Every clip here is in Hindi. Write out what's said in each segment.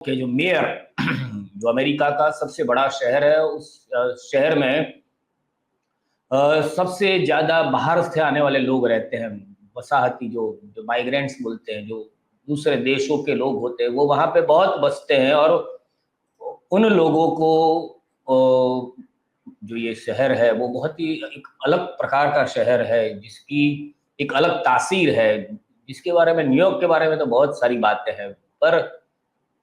के जो मेयर जो अमेरिका का सबसे बड़ा शहर है, उस शहर में सबसे ज्यादा बाहर से आने वाले लोग रहते हैं। वसाहती जो जो माइग्रेंट्स बोलते हैं, जो दूसरे देशों के लोग होते हैं, वो वहां पे बहुत बसते हैं। और उन लोगों को जो ये शहर है वो बहुत ही एक अलग प्रकार का शहर है, जिसकी एक अलग तासीर है, जिसके बारे में न्यूयॉर्क के बारे में तो बहुत सारी बातें हैं। पर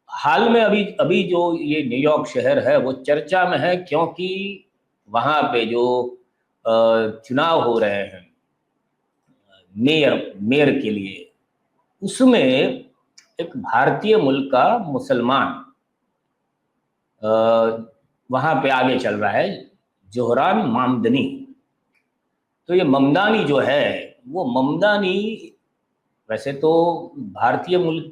हाल में अभी अभी जो ये न्यूयॉर्क शहर है वो चर्चा में है, क्योंकि वहां पे जो चुनाव हो रहे हैं मेयर मेयर के लिए, उसमें एक भारतीय मूल का मुसलमान वहां पे आगे चल रहा है, जोहरान मामदनी। तो ये ममदानी जो है, वो ममदानी वैसे तो भारतीय मूल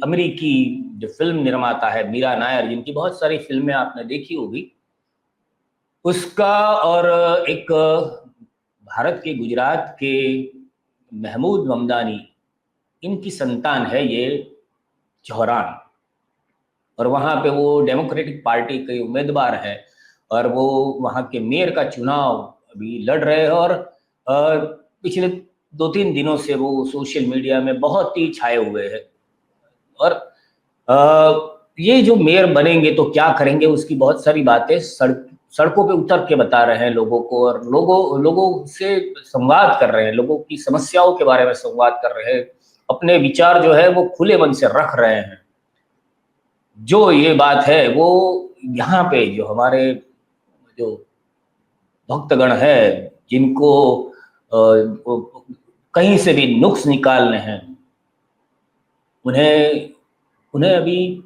अमेरिकी जो फिल्म निर्माता है मीरा नायर, जिनकी बहुत सारी फिल्में आपने देखी होगी, उसका, और एक भारत के गुजरात के महमूद ममदानी, इनकी संतान है ये जोहरान। और वहाँ पे वो डेमोक्रेटिक पार्टी के उम्मीदवार हैं, और वो वहाँ के मेयर का चुनाव अभी लड़ रहे हैं। और पिछले 2-3 दिनों से वो सोशल मीडिया में बहुत ही छाए हुए हैं। और ये जो मेयर बनेंगे तो क्या करेंगे, उसकी बहुत सारी बातें सड़कों पे उतर के बता रहे हैं लोगों को, और लोगों से संवाद कर रहे हैं, लोगों की समस्याओं के बारे में संवाद कर रहे हैं, अपने विचार जो है वो खुले मन से रख रहे हैं। जो ये बात है वो यहाँ पे जो हमारे जो भक्तगण है, जिनको कहीं से भी नुक्स निकालने हैं, उन्हें उन्हें अभी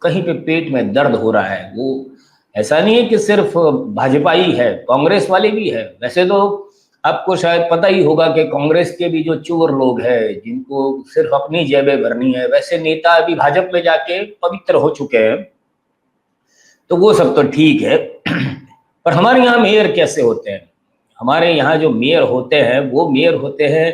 कहीं पे पेट में दर्द हो रहा है। वो ऐसा नहीं है कि सिर्फ भाजपा ही है, कांग्रेस वाले भी है। वैसे तो आपको शायद पता ही होगा कि कांग्रेस के भी जो चोर लोग हैं, जिनको सिर्फ अपनी जेबें भरनी है, वैसे नेता अभी भाजपा में जाके पवित्र हो चुके हैं, तो वो सब तो ठीक है। पर हमारे यहाँ मेयर कैसे होते हैं? हमारे यहाँ जो मेयर होते हैं वो मेयर होते हैं,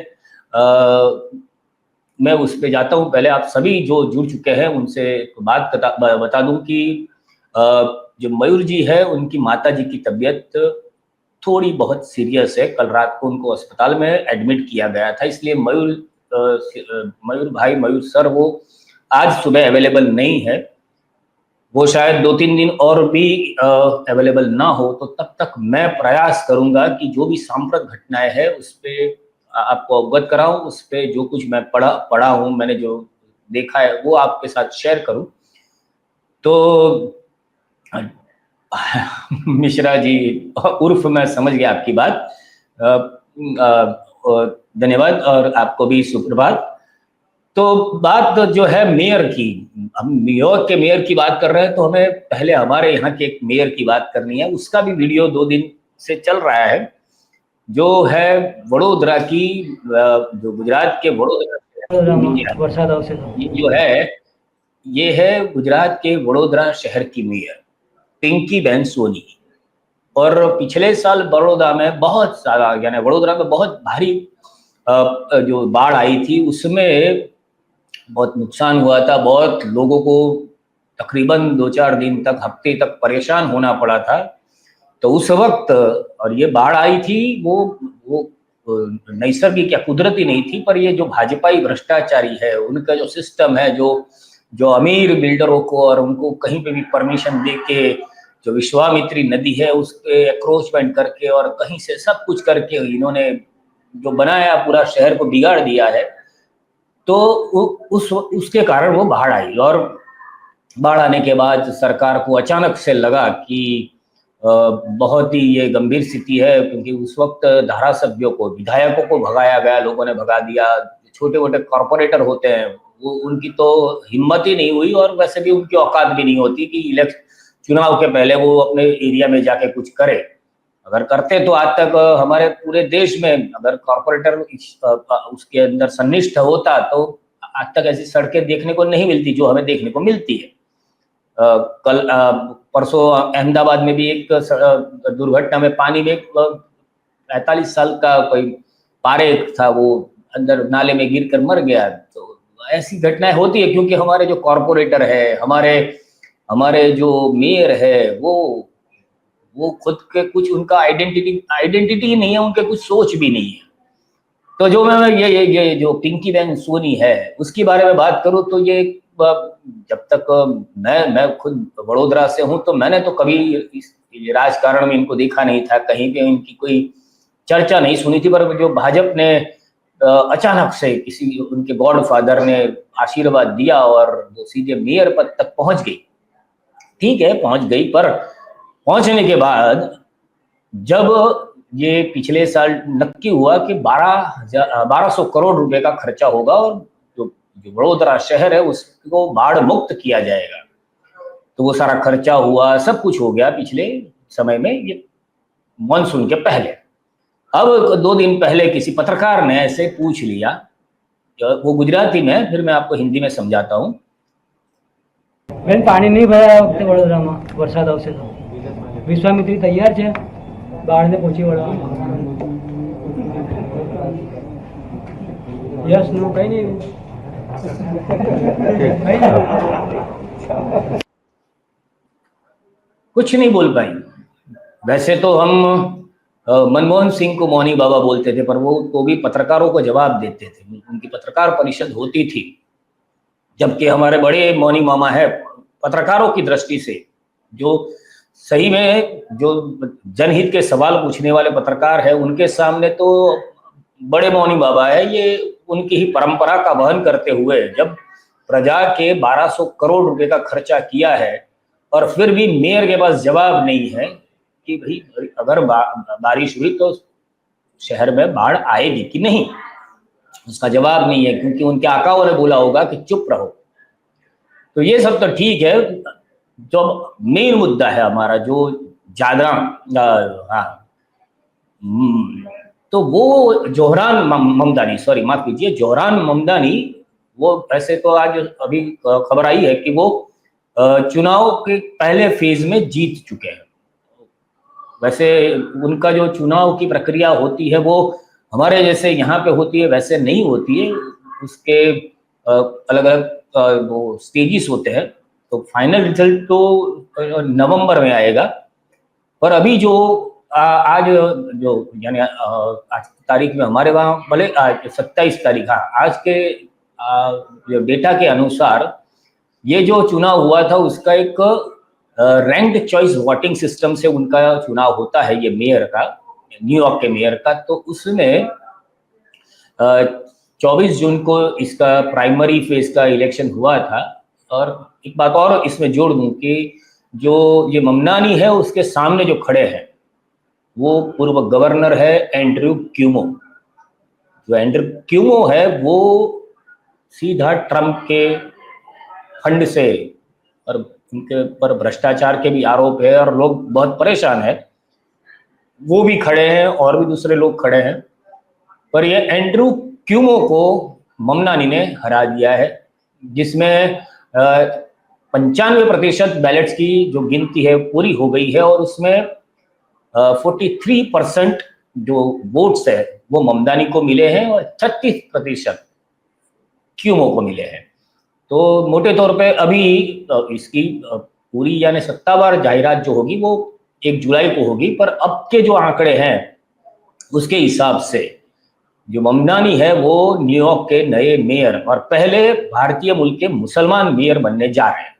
मैं उस पे जाता हूँ। पहले आप सभी जो जुड़ चुके हैं उनसे बात बता दूं कि जो मयूर जी है, उनकी माता जी की तबीयत थोड़ी बहुत सीरियस है। कल रात को उनको अस्पताल में एडमिट किया गया था, इसलिए मयूर सर वो आज सुबह अवेलेबल नहीं है। वो शायद 2-3 दिन और भी अवेलेबल ना हो, तो तब तक मैं प्रयास करूंगा कि जो भी सांप्रत घटनाएं हैं उस पर आपको अवगत कराऊं, उस पर जो कुछ मैं पढ़ा हूं, मैंने जो देखा है वो आपके साथ शेयर करूं। तो मिश्रा जी उर्फ, मैं समझ गया आपकी बात। धन्यवाद, और आपको भी सुप्रभात। तो बात जो है मेयर की, हम न्यूयॉर्क के मेयर की बात कर रहे हैं, तो हमें पहले हमारे यहाँ के एक मेयर की बात करनी है। उसका भी वीडियो 2 दिन से चल रहा है, जो है वडोदरा की, जो गुजरात के वडोदरा, ये जो है, ये है गुजरात के वडोदरा शहर की मेयर पिंकी बहन सोनी। और पिछले साल बड़ौदा में बहुत सारा, यानी वडोदरा में बहुत भारी जो बाढ़ आई थी, उसमें बहुत नुकसान हुआ था। बहुत लोगों को तकरीबन 2-4 दिन तक, हफ्ते तक परेशान होना पड़ा था। तो उस वक्त, और ये बाढ़ आई थी, वो नैसर्गिक या कुदरती नहीं थी, पर ये जो भाजपाई भ्रष्टाचारी है, उनका जो सिस्टम है, जो अमीर बिल्डरों को और उनको कहीं पे भी परमिशन दे के, जो विश्वामित्री नदी है उस पे एक्रोचमेंट करके और कहीं से सब कुछ करके इन्होंने जो बनाया, पूरा शहर को बिगाड़ दिया है। तो उसके कारण वो बाढ़ आई। और बाढ़ आने के बाद सरकार को अचानक से लगा कि बहुत ही ये गंभीर स्थिति है, क्योंकि उस वक्त धारासभ्यों को, विधायकों को भगाया गया, लोगों ने भगा दिया। छोटे मोटे कॉर्पोरेटर होते हैं, वो उनकी तो हिम्मत ही नहीं हुई, और वैसे भी उनकी औकात भी नहीं होती कि इलेक्शन चुनाव के पहले वो अपने एरिया में जाके कुछ करे। अगर करते तो आज तक हमारे पूरे देश में अगर कॉर्पोरेटर उसके अंदर सन्निष्ठ होता, तो आज तक ऐसी सड़कें देखने को नहीं मिलती जो हमें देखने को मिलती है। कल परसों अहमदाबाद में भी एक दुर्घटना में पानी में 45 साल का कोई पारे था, वो अंदर नाले में गिरकर मर गया। तो ऐसी घटनाएं होती है क्योंकि हमारे जो कॉरपोरेटर है, हमारे हमारे जो मेयर है, वो खुद के कुछ उनका आइडेंटिटी ही नहीं है, उनके कुछ सोच भी नहीं है। तो जो मैं ये जो पिंकी बहन सोनी है उसके बारे में बात करूं तो ये जब तक मैं खुद वडोदरा से हूं तो मैंने तो कभी इस राजकारण में इनको देखा नहीं था, कहीं पे इनकी कोई चर्चा नहीं सुनी थी। पर जो भाजपा ने अचानक से किसी उनके गॉडफादर ने आशीर्वाद दिया और वो सीधे मेयर पद तक पहुंच गई, ठीक है पहुंच गई, पर पहुंचने के बाद जब ये पिछले साल नक्की हुआ कि 1200 करोड़ रुपए का खर्चा होगा और जो वडोदरा शहर है उसको बाढ़ मुक्त किया जाएगा, तो वो सारा खर्चा हुआ, सब कुछ हो गया पिछले समय में, ये मानसून के पहले। अब 2 दिन पहले किसी पत्रकार ने ऐसे पूछ लिया, वो गुजराती में, फिर मैं आपको हिंदी में समझाता हूँ। बेन पानी नहीं भरा वक्त वडोदरा में वरसाद आवशे तो विश्वामित्री तैयार है बाढ़ ने पहुंची वड़वा? यस नो कहीं नहीं। कुछ नहीं बोल पाई। वैसे तो हम मनमोहन सिंह को मौनी बाबा बोलते थे, पर वो तो भी पत्रकारों को जवाब देते थे, उनकी पत्रकार परिषद होती थी, जबकि हमारे बड़े मौनी मामा है पत्रकारों की दृष्टि से, जो सही में जो जनहित के सवाल पूछने वाले पत्रकार है उनके सामने तो बड़े मौनी बाबा है। ये उनकी ही परंपरा का वहन करते हुए जब प्रजा के 1200 करोड़ रुपए का खर्चा किया है और फिर भी मेयर के पास जवाब नहीं है कि भाई अगर बारिश हुई तो शहर में बाढ़ आएगी कि नहीं, उसका जवाब नहीं है, क्योंकि उनके आकाओं ने बोला होगा कि चुप रहो। तो ये सब तो ठीक है, जो मेन मुद्दा है हमारा जो ज्यादा तो वो जोहरान ममदानी, सॉरी माफ कीजिए, जोहरान ममदानी, वो ऐसे तो आज अभी खबर आई है कि वो चुनाव के पहले फेज में जीत चुके हैं। वैसे उनका जो चुनाव की प्रक्रिया होती है वो हमारे जैसे यहाँ पे होती है वैसे नहीं होती है, उसके अलग अलग वो स्टेजेस होते हैं। तो फाइनल रिजल्ट तो नवंबर में आएगा, पर अभी जो आज जो यानी आज तारीख में हमारे वहाँ भले 27 तारीख, हाँ आज के जो डेटा के अनुसार ये जो चुनाव हुआ था उसका एक रैंक्ड चॉइस वोटिंग सिस्टम से उनका चुनाव होता है, ये मेयर का, न्यूयॉर्क के मेयर का। तो उसमें 24 जून को इसका प्राइमरी फेज का इलेक्शन हुआ था। और एक बात और इसमें जोड़ दूं कि जो ये ममनानी है उसके सामने जो खड़े हैं वो पूर्व गवर्नर है एंड्रयू क्यूमो। जो एंड्रयू क्यूमो है वो सीधा ट्रंप के फंड से, और उनके पर भ्रष्टाचार के भी आरोप है और लोग बहुत परेशान है, वो भी खड़े हैं और भी दूसरे लोग खड़े हैं। पर ये एंड्रयू क्यूमो को ममनानी ने हरा दिया है, जिसमें 95% बैलेट्स की जो गिनती है पूरी हो गई है और उसमें 43% जो वोट्स है वो ममदानी को मिले हैं और 36% क्यूमो को मिले हैं। तो मोटे तौर पे अभी इसकी पूरी यानी सत्तावार जाहिरात जो होगी वो 1 जुलाई को होगी, पर अब के जो आंकड़े हैं उसके हिसाब से जो ममनानी है वो न्यूयॉर्क के नए मेयर और पहले भारतीय मूल के मुसलमान मेयर बनने जा रहे हैं।